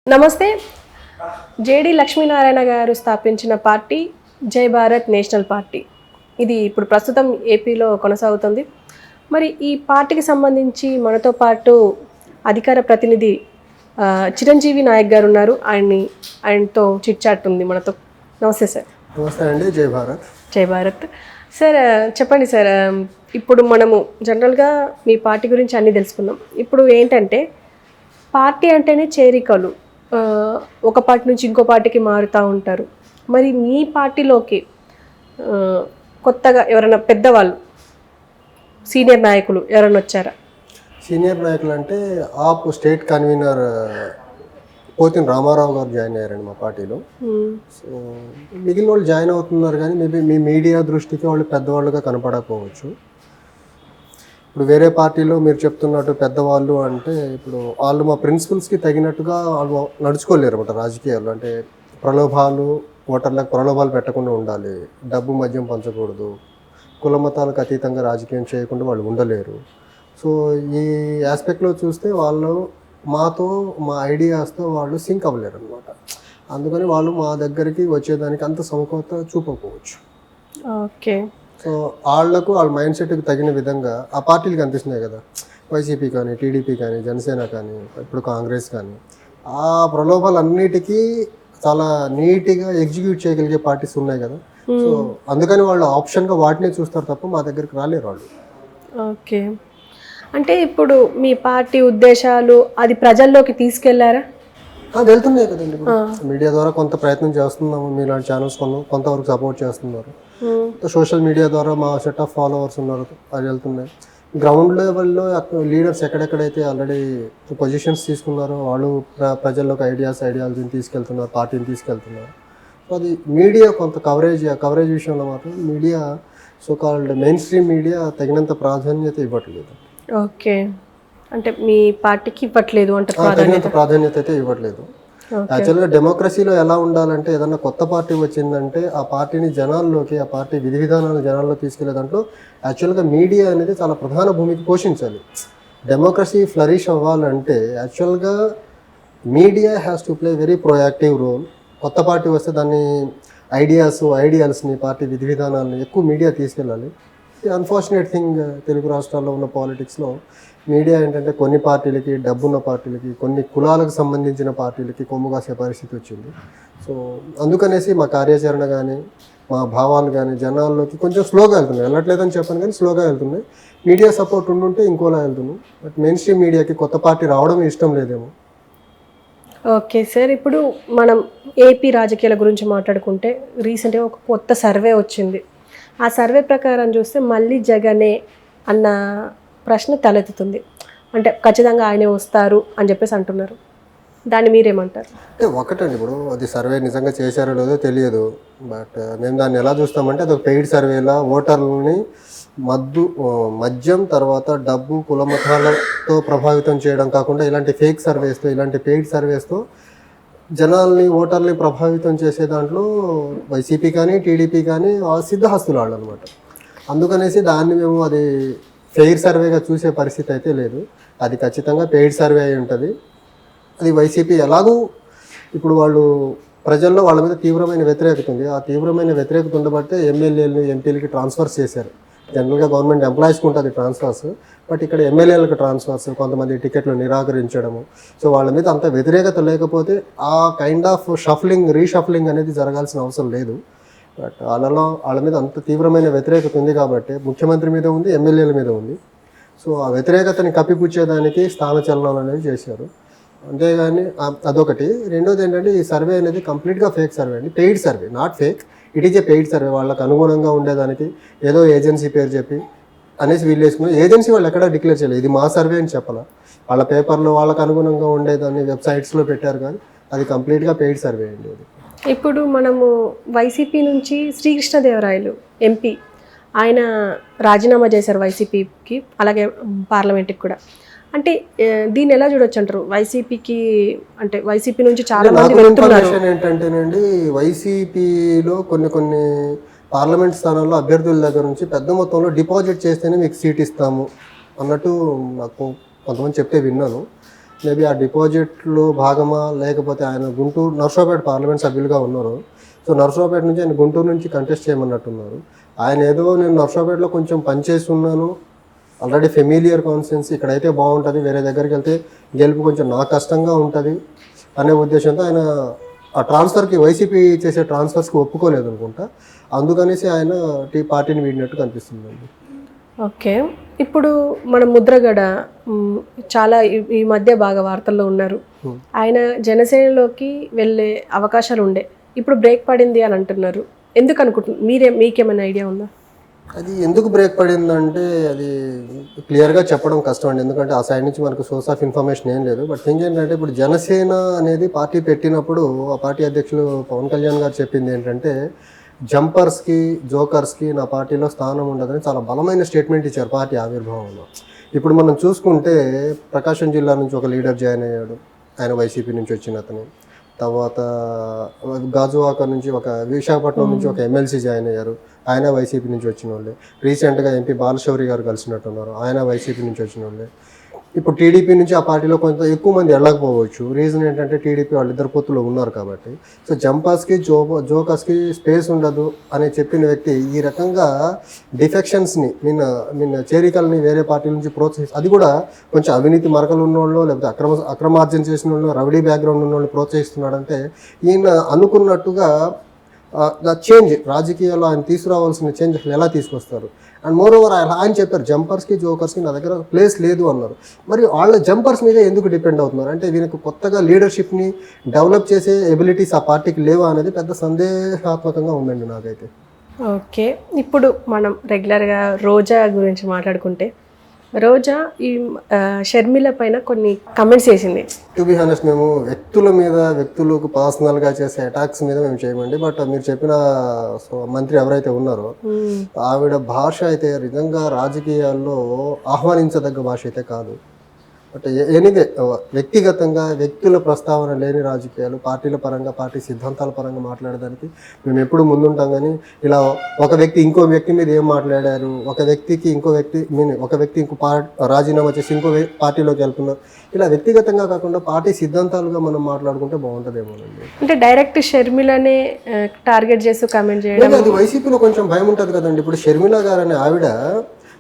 నమస్తే. జేడి లక్ష్మీనారాయణ గారు స్థాపించిన పార్టీ జై భారత్ నేషనల్ పార్టీ. ఇది ఇప్పుడు ప్రస్తుతం ఏపీలో కొనసాగుతుంది. మరి ఈ పార్టీకి సంబంధించి మనతో పాటు అధికార ప్రతినిధి చిరంజీవి నాయక్ గారు ఉన్నారు. ఆయనతో చిట్ చాట్ ఉంది మనతో. నమస్తే సార్. నమస్తే అండి. జై భారత్. జై భారత్. సార్ చెప్పండి సార్, ఇప్పుడు మనము జనరల్గా మీ పార్టీ గురించి అన్నీ తెలుసుకుందాం. ఇప్పుడు ఏంటంటే పార్టీ అంటేనే చేరికలు, ఒక పార్టీ నుంచి ఇంకో పార్టీకి మారుతూ ఉంటారు. మరి మీ పార్టీలోకి కొత్తగా ఎవరైనా పెద్దవాళ్ళు సీనియర్ నాయకులు ఎవరైనా వచ్చారా? సీనియర్ నాయకులు అంటే ఆప్ స్టేట్ కన్వీనర్ పోతిన రామారావు గారు జాయిన్ అయ్యారండి మా పార్టీలో. సో మిగిలిన వాళ్ళు జాయిన్ అవుతున్నారు, కానీ మేబీ మీ మీడియా దృష్టికి వాళ్ళు పెద్దవాళ్ళుగా కనపడకపోవచ్చు. ఇప్పుడు వేరే పార్టీలో మీరు చెప్తున్నట్టు పెద్దవాళ్ళు అంటే ఇప్పుడు వాళ్ళు మా ప్రిన్సిపల్స్కి తగినట్టుగా వాళ్ళు నడుచుకోలేరు అన్నమాట రాజకీయాలు. అంటే ప్రలోభాలు, ఓటర్లకు ప్రలోభాలు పెట్టకుండా ఉండాలి, డబ్బు మద్యం పంచకూడదు, కుల మతాలకు అతీతంగా రాజకీయం చేయకుండా వాళ్ళు ఉండలేరు. సో ఈ ఆస్పెక్ట్లో చూస్తే వాళ్ళు మాతో మా ఐడియాస్తో వాళ్ళు సింక్ అవ్వలేరు అనమాట. అందుకని వాళ్ళు మా దగ్గరికి వచ్చేదానికి అంత సముఖత చూపకపోవచ్చు. ఓకే. సో వాళ్ళ మైండ్ సెట్కి తగిన విధంగా ఆ పార్టీలు కనిపిస్తున్నాయి కదా, వైసీపీ కానీ, టీడీపీ కానీ, జనసేన కానీ, ఇప్పుడు కాంగ్రెస్ కానీ, ఆ ప్రలోభాలన్నిటికీ చాలా నీట్గా ఎగ్జిక్యూట్ చేయగలిగే పార్టీస్ ఉన్నాయి కదా. సో అందుకని వాళ్ళు ఆప్షన్గా వాటినే చూస్తారు తప్ప మా దగ్గరికి రాలేరు వాళ్ళు. ఓకే. అంటే ఇప్పుడు మీ పార్టీ ఉద్దేశాలు అది ప్రజల్లోకి తీసుకెళ్లారా? వెళ్తున్నాయి కదండి. మీడియా ద్వారా కొంత ప్రయత్నం చేస్తున్నాము, మీలాంటి ఛానల్స్ కొంతవరకు సపోర్ట్ చేస్తున్నారు. సోషల్ మీడియా ద్వారా మా సెట్ ఆఫ్ ఫాలోవర్స్ ఉన్నారు, అది వెళ్తున్నాయి. గ్రౌండ్ లెవెల్లో లీడర్స్ ఎక్కడెక్కడైతే ఆల్రెడీ పొజిషన్స్ తీసుకున్నారో వాళ్ళు ప్రజల్లోకి ఐడియాలజీని తీసుకెళ్తున్నారు, పార్టీని తీసుకెళ్తున్నారు. సో అది మీడియా కొంత కవరేజ్ విషయంలో మాత్రం media so called main stream media తగినంత ప్రాధాన్యత ఇవ్వట్లేదు. ఓకే. అంటే మీ పార్టీకి ఇవ్వట్లేదు అంటే తగినంత ప్రాధాన్యత అయితే ఇవ్వట్లేదు. యాక్చువల్గా డెమోక్రసీలో ఎలా ఉండాలంటే ఏదన్నా కొత్త పార్టీ వచ్చిందంటే ఆ పార్టీని జనాల్లోకి, ఆ పార్టీ విధి విధానాలు జనాల్లో తీసుకెళ్లే దాంట్లో యాక్చువల్గా మీడియా అనేది చాలా ప్రధాన భూమికి పోషించాలి. డెమోక్రసీ ఫ్లరిష్ అవ్వాలంటే యాక్చువల్గా media has to play very proactive role. కొత్త పార్టీ వస్తే దాన్ని ఐడియాల్స్ని, పార్టీ విధి విధానాలని ఎక్కువ మీడియా తీసుకెళ్ళాలి. అన్ఫార్చునేట్ థింగ్ తెలుగు రాష్ట్రాల్లో ఉన్న పాలిటిక్స్లో మీడియా ఏంటంటే కొన్ని పార్టీలకి, డబ్బున్న పార్టీలకి, కొన్ని కులాలకు సంబంధించిన పార్టీలకి కొమ్ము కాసే పరిస్థితి వచ్చింది. సో అందుకనేసి మా కార్యాచరణ కానీ, మా భావాలు కానీ జనాల్లోకి కొంచెం స్లోగా వెళ్తున్నాయి. వెళ్ళట్లేదని చెప్పాను కానీ స్లోగా వెళ్తున్నాయి. మీడియా సపోర్ట్ ఉండుంటే ఇంకోలా వెళ్తున్నాం. బట్ మెయిన్ స్ట్రీమ్ మీడియాకి కొత్త పార్టీ రావడం ఇష్టం లేదేమో. ఓకే సార్, ఇప్పుడు మనం ఏపీ రాజకీయాల గురించి మాట్లాడుకుంటే రీసెంట్గా ఒక కొత్త సర్వే వచ్చింది. ఆ సర్వే ప్రకారం చూస్తే మళ్ళీ జగనే అన్న ప్రశ్న తలెత్తుతుంది. అంటే ఖచ్చితంగా ఆయనే వస్తారు అని చెప్పేసి అంటున్నారు. దాన్ని మీరేమంటారు? అంటే ఒకటండి, ఇప్పుడు అది సర్వే నిజంగా చేశారో లేదో తెలియదు. బట్ మేము దాన్ని ఎలా చూస్తామంటే అది ఒక పెయిడ్ సర్వేలా ఓటర్లని మద్యం తర్వాత డబ్బు, కుల మతాలతో ప్రభావితం చేయడం కాకుండా ఇలాంటి ఫేక్ సర్వేస్తో, ఇలాంటి పెయిడ్ సర్వేస్తో జనాల్ని, ఓటర్ని ప్రభావితం చేసే దాంట్లో వైసీపీ కానీ, టీడీపీ కానీ సిద్ధహస్తులు వాళ్ళు అనమాట. అందుకనేసి దాన్ని మేము అది ఫెయిర్ సర్వేగా చూసే పరిస్థితి అయితే లేదు. అది ఖచ్చితంగా పెయిడ్ సర్వే అయి ఉంటుంది. అది వైసీపీ ఎలాగూ ఇప్పుడు వాళ్ళు ప్రజల్లో వాళ్ళ మీద తీవ్రమైన వ్యతిరేకత ఉంది. ఆ తీవ్రమైన వ్యతిరేకత ఉండబట్టే ఎమ్మెల్యేలని, ఎంపీలకి ట్రాన్స్ఫర్స్ చేశారు. జనరల్గా గవర్నమెంట్ ఎంప్లాయీస్కి ఉంటుంది ట్రాన్స్ఫర్స్, బట్ ఇక్కడ ఎమ్మెల్యేలకు ట్రాన్స్ఫర్స్, కొంతమంది టికెట్లు నిరాకరించడము. సో వాళ్ళ మీద అంత వ్యతిరేకత లేకపోతే ఆ కైండ్ ఆఫ్ రీషఫ్లింగ్ అనేది జరగాల్సిన అవసరం లేదు. బట్ వాళ్ళ మీద అంత తీవ్రమైన వ్యతిరేకత ఉంది కాబట్టి ముఖ్యమంత్రి మీద ఉంది, ఎమ్మెల్యేల మీద ఉంది. సో ఆ వ్యతిరేకతని కప్పిపుచ్చేదానికి స్థానచలనాలు అనేవి చేశారు. అంతేగాని అదొకటి. రెండోది ఏంటంటే ఈ సర్వే అనేది కంప్లీట్గా ఫేక్ సర్వే అండి. Paid survey, not fake, it is a paid survey. వాళ్ళకి అనుగుణంగా ఉండేదానికి ఏదో ఏజెన్సీ పేరు చెప్పి అనేసి వీళ్ళు వేసుకున్నారు. ఏజెన్సీ వాళ్ళు ఎక్కడా డిక్లేర్ చేయలేదు ఇది మా సర్వే అని చెప్పాలా. వాళ్ళ పేపర్లో వాళ్ళకు అనుగుణంగా ఉండేదాన్ని వెబ్సైట్స్లో పెట్టారు, కానీ అది కంప్లీట్గా పెయిడ్ సర్వే అండి. అది ఇప్పుడు మనము వైసీపీ నుంచి శ్రీకృష్ణదేవరాయలు ఎంపీ ఆయన రాజీనామా చేశారు వైసీపీకి, అలాగే పార్లమెంట్కి కూడా. అంటే దీన్ని ఎలా చూడొచ్చు అంటారు? వైసీపీకి అంటే వైసీపీ నుంచి చాలా మంది వెళ్తున్నారు. ఏంటంటేనండి, వైసీపీలో కొన్ని పార్లమెంట్ స్థానాల్లో అభ్యర్థుల దగ్గర నుంచి పెద్ద మొత్తంలో డిపాజిట్ చేస్తేనే మీకు సీట్ ఇస్తాము అన్నట్టు నాకు కొంతమంది చెప్తే విన్నాను. మేబీ ఆ డిపాజిట్లో భాగమా లేకపోతే ఆయన గుంటూరు నర్సరావుపేట పార్లమెంట్ సభ్యులుగా ఉన్నారు. సో నర్సరావుపేట నుంచి ఆయన గుంటూరు నుంచి కంటెస్ట్ చేయమన్నట్టున్నారు. ఆయన ఏదో నేను నర్సరావుపేటలో కొంచెం పనిచేసి ఉన్నాను, ఆల్రెడీ ఫెమిలియర్ కాన్స్టిట్యున్సీ, ఇక్కడైతే బాగుంటుంది, వేరే దగ్గరికి వెళ్తే గెలుపు కొంచెం నాకు కష్టంగా ఉంటుంది అనే ఉద్దేశంతో ఆయన ఆ ట్రాన్స్ఫర్కి వైసీపీ చేసే ట్రాన్స్ఫర్స్కి ఒప్పుకోలేదు అనుకుంటా. అందుకనేసి ఆయన పార్టీని వీడినట్టు కనిపిస్తుందండి. ఓకే, ఇప్పుడు మన ముద్రగడ చాలా ఈ మధ్య బాగా వార్తల్లో ఉన్నారు. ఆయన జనసేనలోకి వెళ్ళే అవకాశాలు ఉండే, ఇప్పుడు బ్రేక్ పడింది అని అంటున్నారు. ఎందుకు అనుకుంటున్నారు? మీకేమైనా ఐడియా ఉందా? అది ఎందుకు బ్రేక్ పడిందంటే అది క్లియర్గా చెప్పడం కష్టం అండి, ఎందుకంటే ఆ సైడ్ నుంచి మనకు సోర్స్ ఆఫ్ ఇన్ఫర్మేషన్ ఏం లేదు. బట్ థింగ్ ఏంటంటే ఇప్పుడు జనసేన అనేది పార్టీ పెట్టినప్పుడు ఆ పార్టీ అధ్యక్షులు పవన్ కళ్యాణ్ గారు చెప్పింది ఏంటంటే జంపర్స్కి జోకర్స్కి నా పార్టీలో స్థానం ఉండదని చాలా బలమైన స్టేట్మెంట్ ఇచ్చారు పార్టీ ఆవిర్భావంలో. ఇప్పుడు మనం చూసుకుంటే ప్రకాశం జిల్లా నుంచి ఒక లీడర్ జాయిన్ అయ్యాడు, ఆయన వైసీపీ నుంచి వచ్చిన అతను. తర్వాత గాజువాక నుంచి విశాఖపట్నం నుంచి ఒక ఎమ్మెల్సీ జాయిన్ అయ్యారు, ఆయన వైసీపీ నుంచి వచ్చిన వాళ్ళే. రీసెంట్గా ఎంపీ బాలశౌరి గారు కలిసినట్టున్నారు, ఆయన వైసీపీ నుంచి వచ్చిన వాళ్ళే. ఇప్పుడు టీడీపీ నుంచి ఆ పార్టీలో కొంత ఎక్కువ మంది వెళ్ళకపోవచ్చు. రీజన్ ఏంటంటే టీడీపీ వాళ్ళిద్దరు పొత్తులో ఉన్నారు కాబట్టి. సో జంపర్స్కి జోకర్స్కి స్పేస్ ఉండదు అని చెప్పిన వ్యక్తి ఈ రకంగా డిఫెక్షన్స్ని నిన్న చేరికల్ని వేరే పార్టీల నుంచి ప్రోత్సహిస్తారు, అది కూడా కొంచెం అవినీతి మరకలు ఉన్నోళ్ళు లేకపోతే అక్రమార్జన చేసిన వాళ్ళు, రౌడీ బ్యాక్గ్రౌండ్ ఉన్న వాళ్ళు ప్రోత్సహిస్తున్నాడంటే ఈయన అనుకున్నట్టుగా చేంజ్ రాజకీయాల్లో ఆయన తీసుకురావాల్సిన చేంజ్ అసలు ఎలా తీసుకొస్తారు? అండ్ మోర్ ఓవర్ ఆయన చెప్పారు జంపర్స్కి జోకర్స్కి నా దగ్గర ప్లేస్ లేదు అన్నారు. మరి వాళ్ళ జంపర్స్ మీద ఎందుకు డిపెండ్ అవుతున్నారు అంటే వీళ్ళకి కొత్తగా లీడర్షిప్ని డెవలప్ చేసే ఎబిలిటీస్ ఆ పార్టీకి లేవా అనేది పెద్ద సందేహాత్మకంగా ఉందండి నాకైతే. ఓకే, ఇప్పుడు మనం రెగ్యులర్గా రోజా గురించి మాట్లాడుకుంటే, రోజా ఈ షర్మిల పైన కొన్ని కమెంట్స్ చేసింది. టు బి హానెస్ట్ మేము వ్యక్తులకు పర్సనల్గా చేసే అటాక్స్ మీద మేము చేయమండి. బట్ మీరు చెప్పిన మంత్రి ఎవరైతే ఉన్నారో ఆవిడ భాష అయితే నిజంగా రాజకీయాల్లో ఆహ్వానించదగ్గ భాష అయితే కాదు. బట్ ఎనీవే వ్యక్తిగతంగా వ్యక్తుల ప్రస్తావన లేని రాజకీయాలు పార్టీల పరంగా పార్టీ సిద్ధాంతాల పరంగా మాట్లాడడానికి మేము ఎప్పుడు ముందుంటాం. కానీ ఇలా ఒక వ్యక్తి ఇంకో వ్యక్తి మీద ఏం మాట్లాడారు, ఒక వ్యక్తి ఇంకో రాజీనామా చేసి ఇంకో పార్టీలోకి వెళ్తున్నారు, ఇలా వ్యక్తిగతంగా కాకుండా పార్టీ సిద్ధాంతాలుగా మనం మాట్లాడుకుంటే బాగుంటుందేమోనండి. అంటే డైరెక్ట్ షర్మిలనే టార్గెట్ చేస్తూ కామెంట్ చేయడం, అది వైసీపీలో కొంచెం భయం ఉంటుంది కదండి. ఇప్పుడు షర్మిల గారు అనే ఆవిడ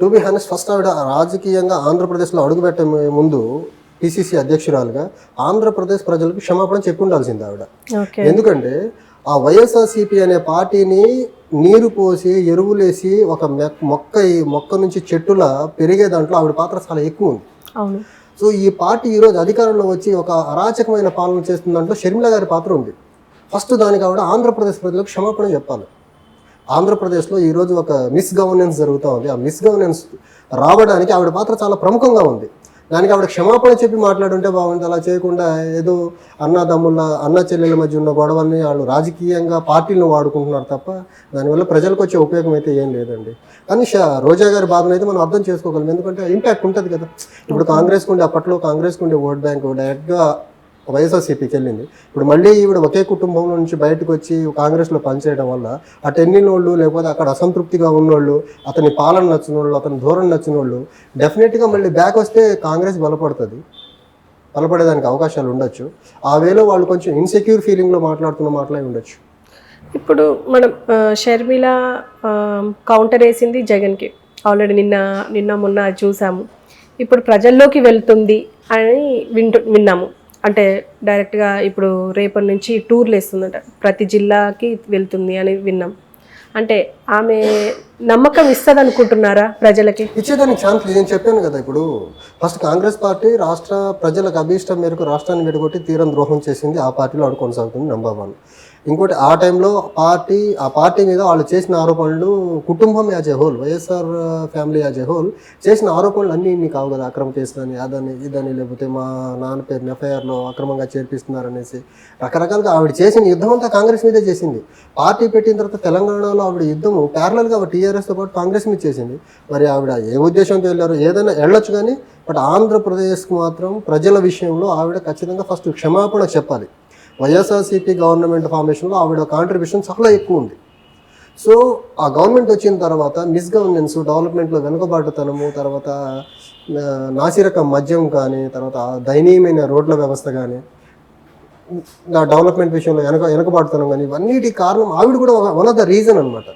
టు బి హానెస్ట్ ఫస్ట్ ఆవిడ రాజకీయంగా ఆంధ్రప్రదేశ్లో అడుగుపెట్టే ముందు పిసిసి అధ్యక్షురాలుగా ఆంధ్రప్రదేశ్ ప్రజలకు క్షమాపణ చెప్పి ఉండాల్సింది ఆవిడ. ఎందుకంటే ఆ వైఎస్ఆర్సీపీ అనే పార్టీని నీరు పోసి ఎరువులేసి ఒక మొక్క నుంచి చెట్టులా పెరిగే దాంట్లో ఆవిడ పాత్ర చాలా ఎక్కువ ఉంది. సో ఈ పార్టీ ఈరోజు అధికారంలో వచ్చి ఒక అరాచకమైన పాలన చేస్తున్న దాంట్లో షర్మిల గారి పాత్ర ఉంది. ఫస్ట్ దానికి ఆవిడ ఆంధ్రప్రదేశ్ ప్రజలకు క్షమాపణ చెప్పాలి. ఆంధ్రప్రదేశ్లో ఈరోజు ఒక మిస్గవర్నెన్స్ జరుగుతూ ఉంది. ఆ మిస్గవర్నెన్స్ రావడానికి ఆవిడ పాత్ర చాలా ప్రముఖంగా ఉంది. దానికి ఆవిడ క్షమాపణ చెప్పి మాట్లాడుంటే బాగుంది. అలా చేయకుండా ఏదో అన్న చెల్లెల మధ్య ఉన్న గొడవల్ని వాళ్ళు రాజకీయంగా పార్టీలను వాడుకుంటున్నారు తప్ప దానివల్ల ప్రజలకు వచ్చే ఉపయోగం అయితే ఏం లేదండి. కానీ రోజా గారి బాధను అయితే మనం అర్థం చేసుకోగలం, ఎందుకంటే ఇంపాక్ట్ ఉంటుంది కదా. ఇప్పుడు అప్పట్లో కాంగ్రెస్కి ఉండే ఓట్ బ్యాంక్ డైరెక్ట్గా వైఎస్ఆర్సీపీకి వెళ్ళింది. ఇప్పుడు మళ్ళీ ఈవిడ ఒకే కుటుంబం నుంచి బయటకు వచ్చి కాంగ్రెస్లో పనిచేయడం వల్ల అటు ఎన్నిన వాళ్ళు లేకపోతే అక్కడ అసంతృప్తిగా ఉన్నోళ్ళు, అతని పాలన నచ్చిన వాళ్ళు, అతని ధోరణి నచ్చిన వాళ్ళు డెఫినెట్గా మళ్ళీ బ్యాక్ వస్తే కాంగ్రెస్ బలపడేదానికి అవకాశాలు ఉండొచ్చు. ఆ వేలో వాళ్ళు కొంచెం ఇన్సెక్యూర్ ఫీలింగ్లో మాట్లాడుతున్న మాటలే ఉండొచ్చు. ఇప్పుడు మనం షర్మిల కౌంటర్ వేసింది జగన్కి, ఆల్రెడీ నిన్న మొన్న చూసాము. ఇప్పుడు ప్రజల్లోకి వెళ్తుంది అని విన్నాము. అంటే డైరెక్ట్గా ఇప్పుడు రేపటి నుంచి టూర్లు వేస్తుందంట, ప్రతి జిల్లాకి వెళ్తుంది అని విన్నాం. అంటే ఆమె నమ్మకం ఇస్తుంది అనుకుంటున్నారా ప్రజలకి? ఇచ్చేదానికి ఛాన్స్ నేను చెప్పాను కదా. ఇప్పుడు ఫస్ట్ కాంగ్రెస్ పార్టీ రాష్ట్ర ప్రజలకు అభీష్టం మేరకు రాష్ట్రాన్ని విడగొట్టి తీరం ద్రోహం చేసింది, ఆ పార్టీలో అడు కొనసాగుతుంది నెంబర్ 1. ఇంకోటి ఆ టైంలో ఆ పార్టీ మీద వాళ్ళు చేసిన ఆరోపణలు, కుటుంబం as a whole, YSR family as a whole చేసిన ఆరోపణలు అన్నీ ఇన్ని కావు కదా. అక్రమ కేసులని ఇదని లేకపోతే మా నాన్న పేరుని ఎఫ్ఐఆర్లో అక్రమంగా చేర్పిస్తున్నారనేసి రకరకాలుగా ఆవిడ చేసిన యుద్ధం అంతా కాంగ్రెస్ మీదే చేసింది. పార్టీ పెట్టిన తర్వాత తెలంగాణలో ఆవిడ యుద్ధము ప్యారలల్గా టీఆర్ఎస్తో పాటు కాంగ్రెస్ మీద చేసింది. మరి ఆవిడ ఏ ఉద్దేశంతో వెళ్ళారో ఏదైనా వెళ్ళొచ్చు, కానీ బట్ ఆంధ్రప్రదేశ్కి మాత్రం ప్రజల విషయంలో ఆవిడ ఖచ్చితంగా ఫస్ట్ క్షమాపణ చెప్పాలి. వైఎస్ఆర్సీపీ గవర్నమెంట్ ఫార్మేషన్లో ఆవిడ కాంట్రిబ్యూషన్ చాలా ఎక్కువ ఉంది. సో ఆ గవర్నమెంట్ వచ్చిన తర్వాత మిస్గవర్నెన్స్, డెవలప్మెంట్లో వెనుకబాటుతనము, తర్వాత నాసిరకం మద్యం కానీ, తర్వాత దయనీయమైన రోడ్ల వ్యవస్థ కానీ, నా డెవలప్మెంట్ విషయంలో వెనకబాటుతనం కానీ, ఇవన్నిటి కారణం ఆవిడ కూడా వన్ ఆఫ్ ద రీజన్ అనమాట.